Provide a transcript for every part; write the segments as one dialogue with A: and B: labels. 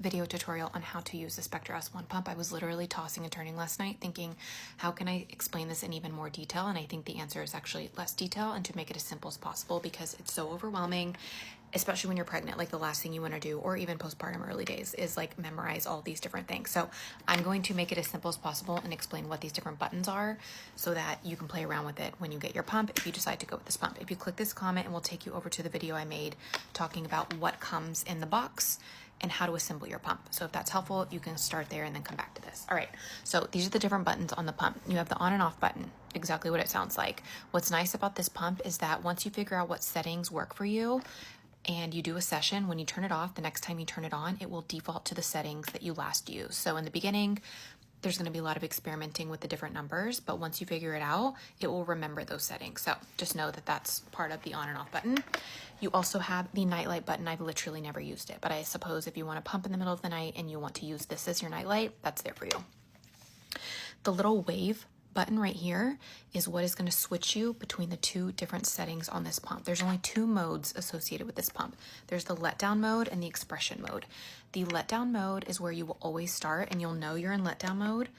A: video tutorial on how to use the Spectra S1 pump. I was literally tossing and turning last night thinking, how can I explain this in even more detail? And I think the answer is actually less detail and to make it as simple as possible, because it's so overwhelming, especially when you're pregnant. Like, the last thing you want to do, or even postpartum early days, is like memorize all these different things. So I'm going to make it as simple as possible and explain what these different buttons are so that you can play around with it when you get your pump, if you decide to go with this pump. If you click this comment, it will take you over to the video I made talking about what comes in the box and how to assemble your pump. So if that's helpful, you can start there and then come back to this. All right, so these are the different buttons on the pump. You have the on and off button, exactly what it sounds like. What's nice about this pump is that once you figure out what settings work for you and you do a session, when you turn it off, the next time you turn it on, it will default to the settings that you last used. So in the beginning, there's going to be a lot of experimenting with the different numbers, but once you figure it out, it will remember those settings. So just know that that's part of the on and off button. You also have the nightlight button. I've literally never used it, but I suppose if you want to pump in the middle of the night and you want to use this as your nightlight, that's there for you. The little wave button right here is what is going to switch you between the two different settings on this pump. There's only two modes associated with this pump. There's the letdown mode and the expression mode. The letdown mode is where you will always start, and you'll know you're in letdown mode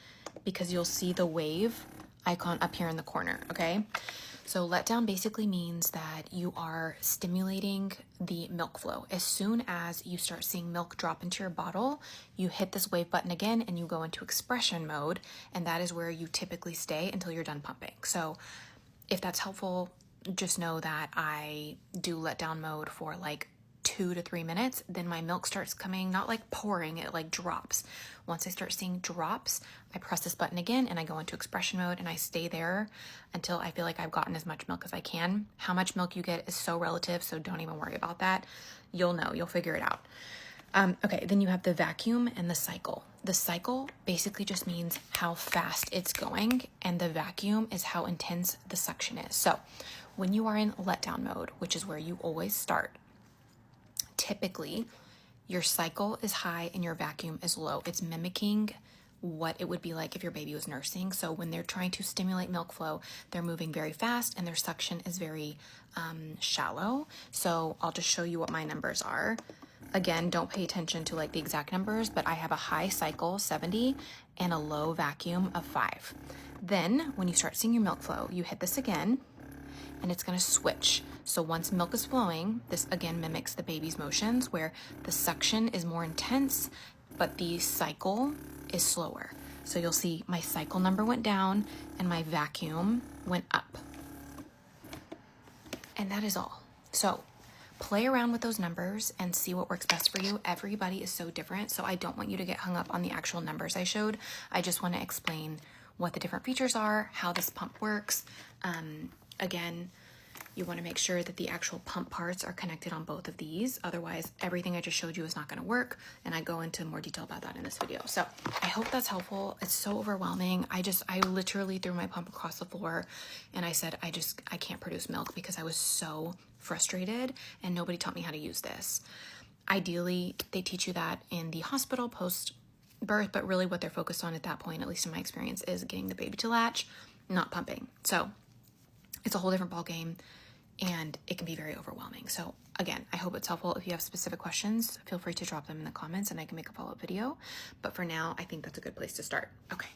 A: because you'll see the wave icon up here in the corner, okay? So letdown basically means that you are stimulating the milk flow. As soon as you start seeing milk drop into your bottle, you hit this wave button again and you go into expression mode, and that is where you typically stay until you're done pumping. So if that's helpful, just know that I do letdown mode for like 2 to 3 minutes, then my milk starts coming, not like pouring, it like drops. Once I start seeing drops, I press this button again and I go into expression mode, and I stay there until I feel like I've gotten as much milk as I can. How much milk you get is so relative, so don't even worry about that. You'll know, you'll figure it out. Okay, then you have the vacuum and the cycle. The cycle basically just means how fast it's going, and the vacuum is how intense the suction is. So when you are in letdown mode, which is where you always start, typically your cycle is high and your vacuum is low. It's mimicking what it would be like if your baby was nursing. So when they're trying to stimulate milk flow, they're moving very fast and their suction is very shallow. So I'll just show you what my numbers are. Again, don't pay attention to like the exact numbers, but I have a high cycle 70 and a low vacuum of 5. Then when you start seeing your milk flow, you hit this again and it's going to switch. So once milk is flowing, this again mimics the baby's motions, where the suction is more intense, but the cycle is slower. So you'll see my cycle number went down and my vacuum went up. And that is all. So play around with those numbers and see what works best for you. Everybody is so different, so I don't want you to get hung up on the actual numbers I showed. I just want to explain what the different features are, how this pump works. Again, you want to make sure that the actual pump parts are connected on both of these. Otherwise, everything I just showed you is not going to work. And I go into more detail about that in this video. So I hope that's helpful. It's so overwhelming. I literally threw my pump across the floor and I said, I can't produce milk because I was so frustrated and nobody taught me how to use this. Ideally, they teach you that in the hospital post birth, but really what they're focused on at that point, at least in my experience, is getting the baby to latch, not pumping. So it's a whole different ball game, and it can be very overwhelming. So again, I hope it's helpful. If you have specific questions, feel free to drop them in the comments and I can make a follow-up video. But for now, I think that's a good place to start. Okay.